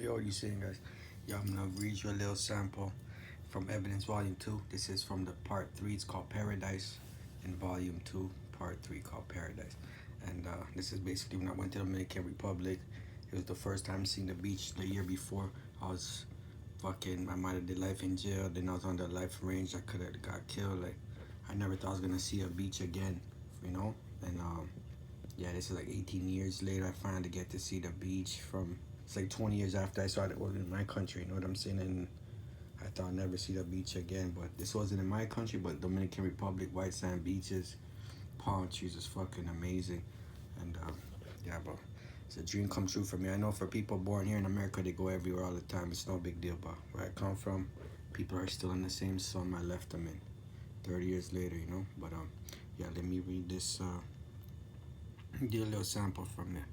Yo, what you saying, guys? Yeah, I'm gonna read you a little sample from Evidence Volume 2. This is from the Part 3. It's called Paradise. And Volume 2, Part 3, called Paradise. And this is basically when I went to the Dominican Republic. It was the first time seeing the beach. The year before, I was fucking, I might have did life in jail. Then I was on the life range. I could have got killed. Like, I never thought I was gonna see a beach again, you know? And yeah, this is like 18 years later. I finally get to see the beach from. It's like 20 years after I started working in my country. You know what I'm saying? And I thought I'd never see the beach again. But this wasn't in my country, but Dominican Republic, white sand beaches, palm trees is fucking amazing. And yeah, bro, it's a dream come true for me. I know for people born here in America, they go everywhere all the time. It's no big deal. But where I come from, people are still in the same slum I left them in 30 years later, you know? But yeah, let me read this. Do a little sample from there.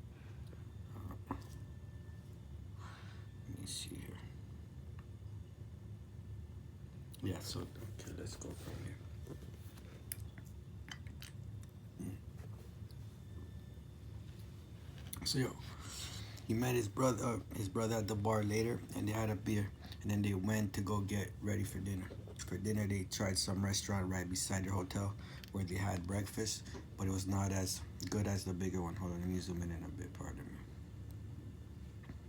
Let me see here. Yeah, so okay, let's go from here. So yo, he met his brother at the bar later, and they had a beer, and then they went to go get ready for dinner. For dinner, they tried some restaurant right beside their hotel where they had breakfast, but it was not as good as the bigger one. Hold on, let me zoom in a bit. Pardon me.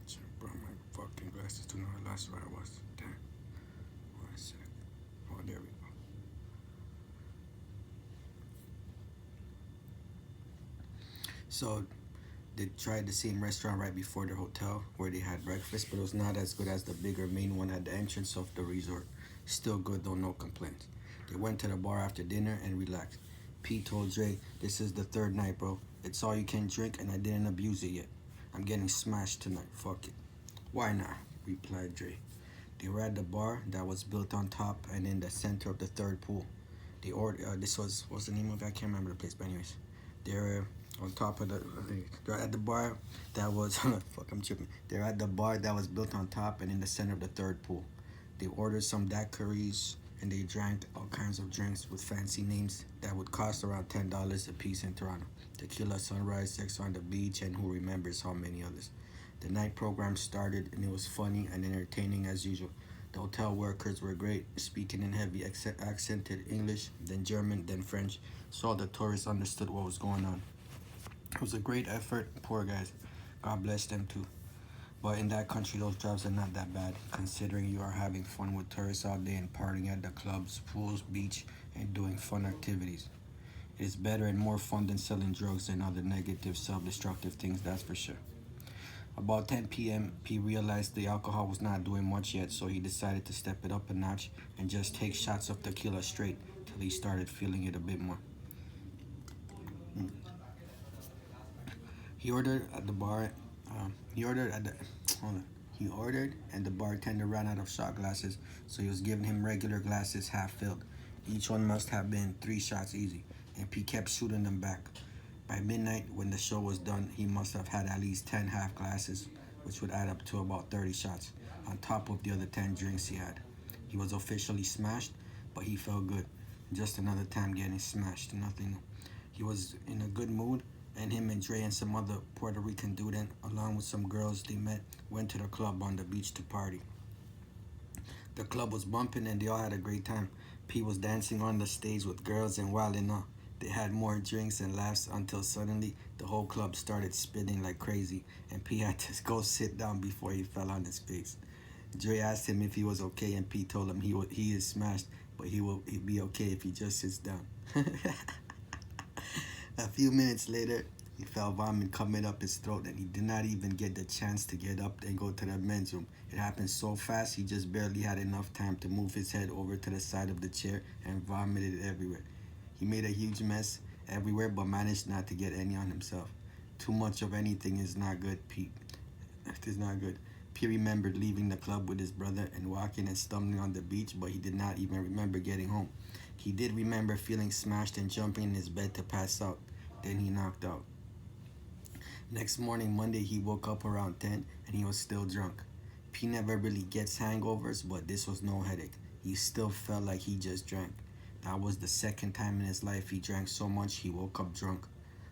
Shit, bro, my fucking glasses do not last where I was. Damn. One sec. Oh, there we go. So they tried the same restaurant right before the hotel where they had breakfast, but it was not as good as the bigger main one at the entrance of the resort. Still good though, no complaints. They went to the bar after dinner and relaxed. Pete told Dre, "This is the third night, bro. It's all you can drink and I didn't abuse it yet. I'm getting smashed tonight, fuck it." "Why not?" replied Dre. They were at the bar that was built on top and in the center of the third pool. They ordered, this was, what's the name of it? I can't remember the place, but anyways. They're on top of they're at the bar that was, fuck, I'm tripping. They're at the bar that was built on top and in the center of the third pool. They ordered some daiquiris and they drank all kinds of drinks with fancy names that would cost around $10 a piece in Toronto. Tequila, Sunrise, Sex on the Beach, and who remembers how many others. The night program started and it was funny and entertaining as usual. The hotel workers were great, speaking in heavy accented English, then German, then French, so all the tourists understood what was going on. It was a great effort, poor guys. God bless them too. But in that country, those jobs are not that bad, considering you are having fun with tourists all day and partying at the clubs, pools, beach, and doing fun activities. It is better and more fun than selling drugs and other negative, self-destructive things, that's for sure. About 10 p.m., P realized the alcohol was not doing much yet, so he decided to step it up a notch and just take shots of tequila straight till he started feeling it a bit more. He ordered at the bar. He ordered at the. Hold on. He ordered, and the bartender ran out of shot glasses, so he was giving him regular glasses half filled. Each one must have been 3 shots easy, and P kept shooting them back. By midnight, when the show was done, he must have had at least 10 half glasses, which would add up to about 30 shots, on top of the other 10 drinks he had. He was officially smashed, but he felt good. Just another time getting smashed, nothing. He was in a good mood, and him and Dre and some other Puerto Rican dude, along with some girls they met, went to the club on the beach to party. The club was bumping and they all had a great time. P was dancing on the stage with girls and wilding out. They had more drinks and laughs until suddenly the whole club started spinning like crazy and P had to go sit down before he fell on his face. Dre asked him if he was okay and P told him he is smashed, but he'd be okay if he just sits down. A few minutes later, he felt vomit coming up his throat and he did not even get the chance to get up and go to the men's room. It happened so fast he just barely had enough time to move his head over to the side of the chair and vomited everywhere. He made a huge mess everywhere but managed not to get any on himself. Too much of anything is not good, Pete. It is not good. P remembered leaving the club with his brother and walking and stumbling on the beach, but he did not even remember getting home. He did remember feeling smashed and jumping in his bed to pass out. Then he knocked out. Next morning, Monday, he woke up around 10 and he was still drunk. P never really gets hangovers, but this was no headache. He still felt like he just drank. That was the second time in his life he drank so much he woke up drunk.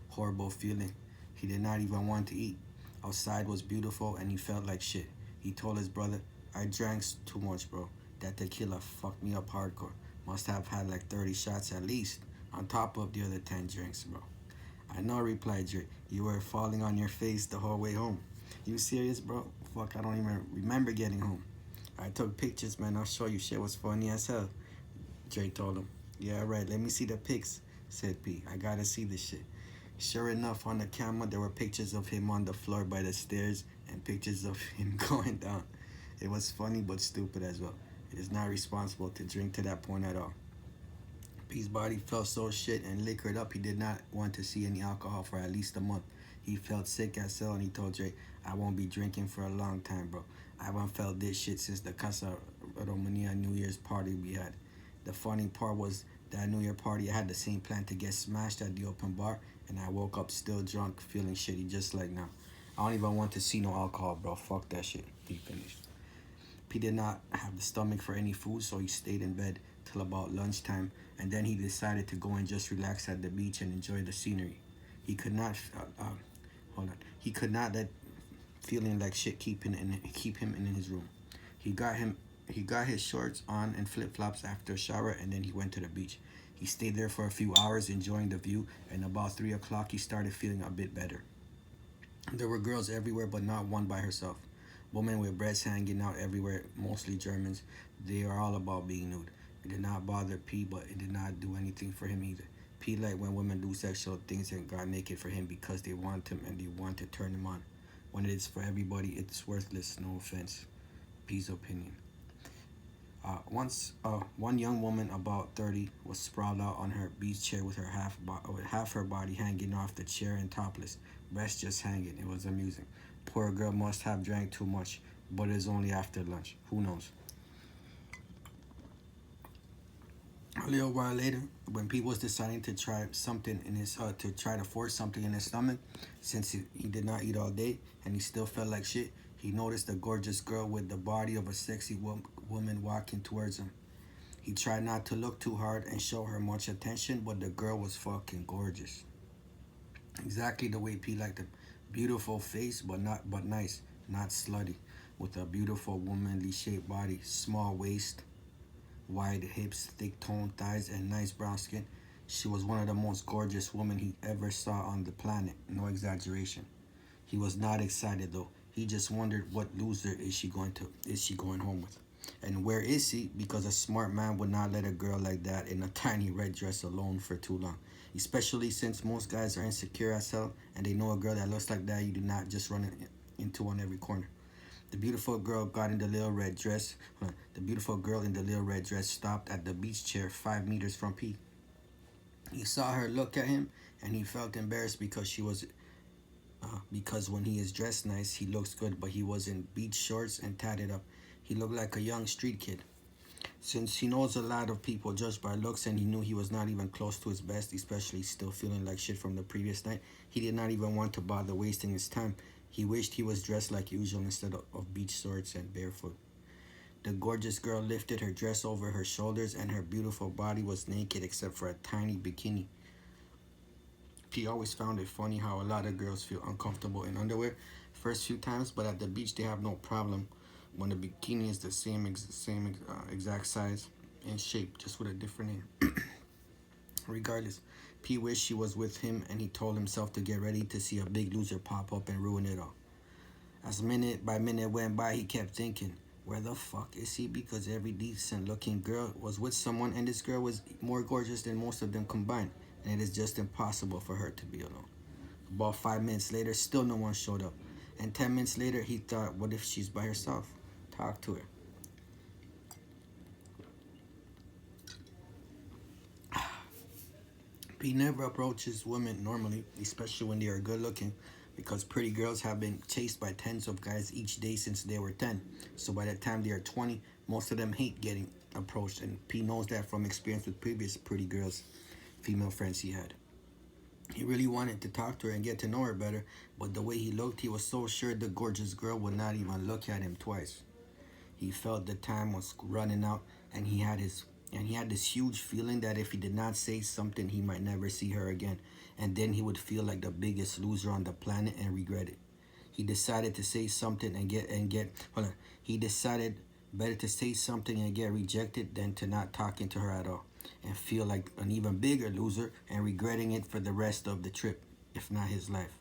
Horrible feeling. He did not even want to eat. Outside was beautiful and he felt like shit. He told his brother, I drank too much, bro. That tequila fucked me up hardcore. Must have had like 30 shots at least, on top of the other 10 drinks, bro. I know, replied Dre. You were falling on your face the whole way home. You serious, bro? Fuck, I don't even remember getting home. I took pictures, man. I'll show you. Shit was funny as hell. Dre told him. Yeah, right. Let me see the pics, said P. I gotta see this shit. Sure enough, on the camera, there were pictures of him on the floor by the stairs and pictures of him going down. It was funny but stupid as well. It is not responsible to drink to that point at all. P's body felt so shit and liquored up he did not want to see any alcohol for at least a month. He felt sick as hell and he told Dre, I won't be drinking for a long time, bro. I haven't felt this shit since the Casa Romania New Year's party we had. The funny part was that New Year party I had the same plan to get smashed at the open bar and I woke up still drunk, feeling shitty just like now. I don't even want to see no alcohol, bro. Fuck that shit. He finished. P did not have the stomach for any food, so he stayed in bed till about lunchtime, and then he decided to go and just relax at the beach and enjoy the scenery. He could not, hold on. He could not let feeling like shit keep him in his room. He got him. He got his shorts on and flip flops after a shower, and then he went to the beach. He stayed there for a few hours enjoying the view, and about 3 o'clock he started feeling a bit better. There were girls everywhere, but not one by herself. Women with breasts hanging out everywhere, mostly Germans. They are all about being nude. It did not bother P, but it did not do anything for him either. P liked when women do sexual things and got naked for him because they want him and they want to turn him on. When it is for everybody, it's worthless, no offense. P's opinion. One young woman about 30 was sprawled out on her beach chair with with half her body hanging off the chair and topless, breasts just hanging. It was amusing. Poor girl must have drank too much, but it is only after lunch. Who knows? A little while later, when Pete was deciding to try something in his to try to force something in his stomach, since he did not eat all day and he still felt like shit, he noticed a gorgeous girl with the body of a sexy woman walking towards him. He tried not to look too hard and show her much attention, but the girl was fucking gorgeous. Exactly the way Pete liked it. Beautiful face, but nice, not slutty, with a beautiful womanly shaped body, small waist, wide hips, thick toned thighs, and nice brown skin. She was one of the most gorgeous women he ever saw on the planet. No exaggeration. He was not excited though. He just wondered what loser is she going home with. And where is he? Because a smart man would not let a girl like that in a tiny red dress alone for too long. Especially since most guys are insecure as hell and they know a girl that looks like that, you do not just run into on every corner. The beautiful girl got in the little red dress. The beautiful girl in the little red dress stopped at the beach chair 5 meters from Pete. He saw her look at him and he felt embarrassed because when he is dressed nice, he looks good, but he was in beach shorts and tatted up. He looked like a young street kid. Since he knows a lot of people judge by looks and he knew he was not even close to his best, especially still feeling like shit from the previous night, he did not even want to bother wasting his time. He wished he was dressed like usual instead of beach shorts and barefoot. The gorgeous girl lifted her dress over her shoulders and her beautiful body was naked except for a tiny bikini. He always found it funny how a lot of girls feel uncomfortable in underwear first few times, but at the beach they have no problem when the bikini is the same exact size and shape, just with a different name. Regardless, P wished she was with him, and he told himself to get ready to see a big loser pop up and ruin it all. As minute by minute went by, he kept thinking, where the fuck is he? Because every decent looking girl was with someone, and this girl was more gorgeous than most of them combined, and it is just impossible for her to be alone. About 5 minutes later, still no one showed up. And 10 minutes later, he thought, what if she's by herself? Talk to her. He never approaches women normally, especially when they are good looking, because pretty girls have been chased by tens of guys each day since they were 10. So by the time they are 20, most of them hate getting approached, and P knows that from experience with previous pretty girls, female friends he had. He really wanted to talk to her and get to know her better, but the way he looked, he was so sure the gorgeous girl would not even look at him twice. He felt the time was running out, and he had this huge feeling that if he did not say something, he might never see her again, and then he would feel like the biggest loser on the planet and regret it. He decided to say something and get hold on. He decided better to say something and get rejected than to not talking to her at all and feel like an even bigger loser and regretting it for the rest of the trip, if not his life.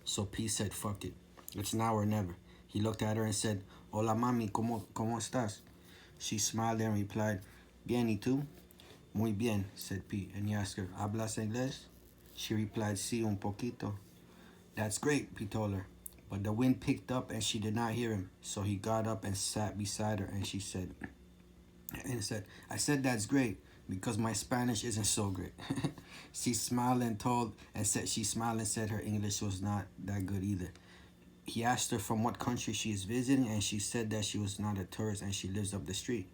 So P said, fuck it. It's now or never. He looked at her and said, Hola mami, ¿cómo estás? She smiled and replied, Bien, ¿y tú? Muy bien, said P, and he asked her, ¿Hablas inglés? She replied, Sí, un poquito. That's great, P told her. But the wind picked up and she did not hear him. So he got up and sat beside her and said, I said that's great because my Spanish isn't so great. She smiled and told and said she smiled and said her English was not that good either. He asked her from what country she is visiting and she said that she was not a tourist and she lives up the street.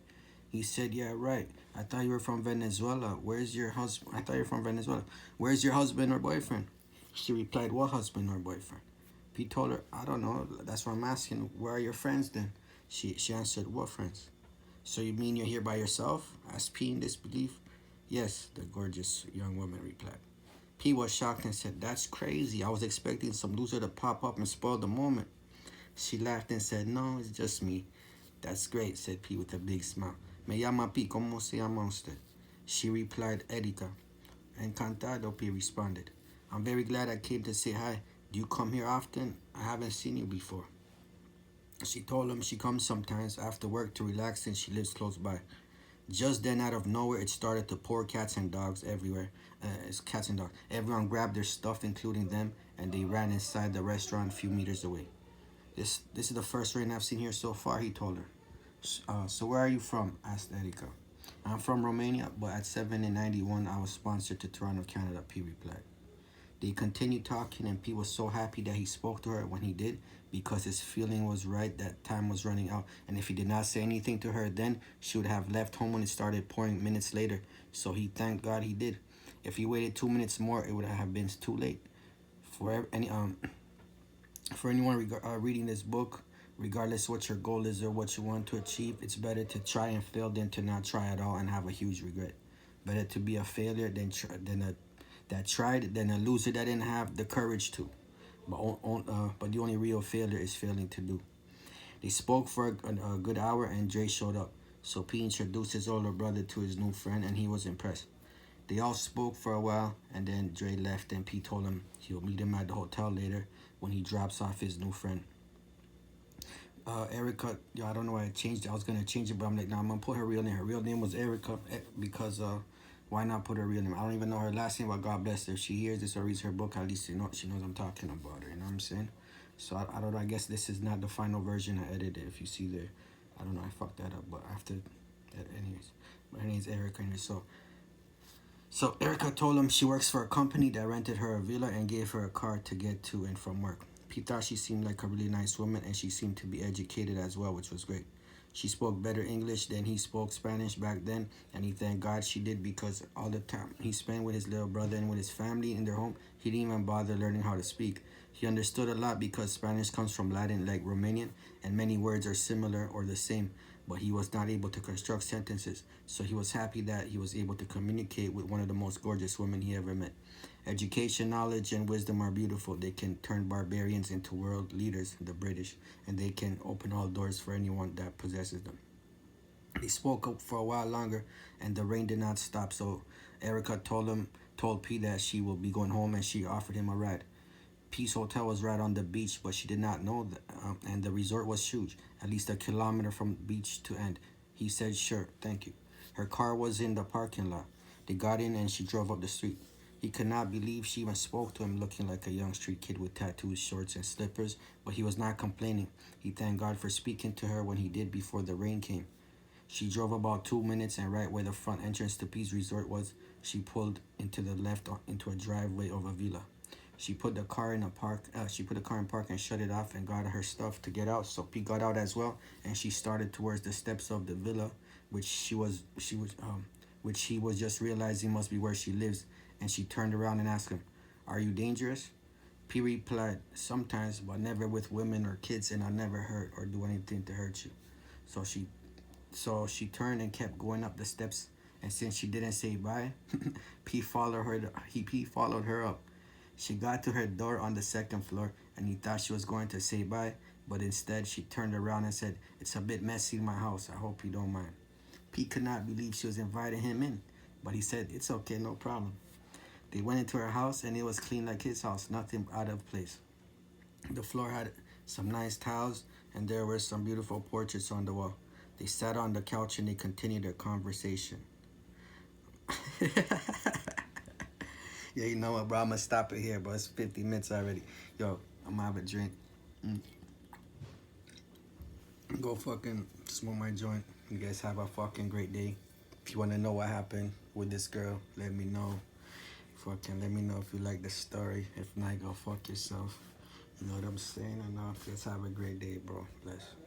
He said, Yeah, right. I thought you were from Venezuela. Where's your husband? I thought you were from Venezuela. Where's your husband or boyfriend? She replied, What husband or boyfriend? He told her, I don't know. That's why I'm asking. Where are your friends then? She answered, What friends? So you mean you're here by yourself? Asked P in disbelief. Yes, the gorgeous young woman replied. P was shocked and said, That's crazy. I was expecting some loser to pop up and spoil the moment. She laughed and said, No, it's just me. That's great, said P with a big smile. Me llama P, ¿cómo se llama usted? She replied, Erika. Encantado, P responded. I'm very glad I came to say hi. Do you come here often? I haven't seen you before. She told him she comes sometimes after work to relax and she lives close by. Just then, out of nowhere, it started to pour cats and dogs everywhere. It's cats and dogs. Everyone grabbed their stuff, including them, and they ran inside the restaurant a few meters away. This is the first rain I've seen here so far, he told her. So where are you from? Asked Erika. I'm from Romania, but at 7 and 91, I was sponsored to Toronto, Canada, P replied. They continued talking, and P was so happy that he spoke to her when he did because his feeling was right that time was running out. And if he did not say anything to her then, she would have left home when it started pouring minutes later. So he thanked God he did. If he waited 2 minutes more, it would have been too late. For any for anyone reading this book, regardless what your goal is or what you want to achieve, it's better to try and fail than to not try at all and have a huge regret. Better to be a failure than a that tried than a loser that didn't have the courage to. But the only real failure is failing to do. They spoke for a good hour and Dre showed up. So P introduced his older brother to his new friend and he was impressed. They all spoke for a while and then Dre left and P told him he'll meet him at the hotel later when he drops off his new friend. Erica, I don't know why I changed it. I was gonna change it, but I'm like, no, I'm gonna put her real name. Her real name was Erica because why not put her real name? I don't even know her last name, but God bless her. If she hears this or reads her book, at least she knows I'm talking about her. You know what I'm saying? So I don't know. I guess this is not the final version. I edited. If you see there, I don't know. I fucked that up, but after that, anyways, but her name's Erica. Anyway, so Erica told him she works for a company that rented her a villa and gave her a car to get to and from work. He thought she seemed like a really nice woman and she seemed to be educated as well, which was great. She spoke better English than he spoke Spanish back then, and he thanked God she did because all the time he spent with his little brother and with his family in their home, he didn't even bother learning how to speak. He understood a lot because Spanish comes from Latin like Romanian, and many words are similar or the same, but he was not able to construct sentences, so he was happy that he was able to communicate with one of the most gorgeous women he ever met. Education, knowledge, and wisdom are beautiful. They can turn barbarians into world leaders, the British, and they can open all doors for anyone that possesses them. They spoke up for a while longer, and the rain did not stop, so Erica told P that she will be going home, and she offered him a ride. Peace Hotel was right on the beach, but she did not know that, and the resort was huge, at least a kilometer from beach to end. He said, Sure, thank you. Her car was in the parking lot. They got in and she drove up the street. He could not believe she even spoke to him looking like a young street kid with tattoos, shorts, and slippers, but he was not complaining. He thanked God for speaking to her when he did before the rain came. She drove about 2 minutes and right where the front entrance to Peace Resort was, she pulled into the left into a driveway of a villa. She put the car in a park. She put the car in park and shut it off and got her stuff to get out. So Pete got out as well, and she started towards the steps of the villa, which he was just realizing must be where she lives. And she turned around and asked him, "Are you dangerous?" P replied, "Sometimes, but never with women or kids, and I never hurt or do anything to hurt you." So she turned and kept going up the steps. And since she didn't say bye, P followed her up. She got to her door on the second floor and he thought she was going to say bye, but instead she turned around and said, "It's a bit messy in my house. I hope you don't mind." Pete could not believe she was inviting him in, but he said, "It's okay, no problem." They went into her house and it was clean like his house, nothing out of place. The floor had some nice tiles and there were some beautiful portraits on the wall. They sat on the couch and they continued their conversation. Yeah, you know what, bro? I'm gonna stop it here, bro. It's 50 minutes already. Yo, I'm gonna have a drink. Mm. Go fucking smoke my joint. You guys have a fucking great day. If you wanna know what happened with this girl, let me know. Fucking let me know if you like the story. If not, go fuck yourself. You know what I'm saying? I know. Let's have a great day, bro. Bless.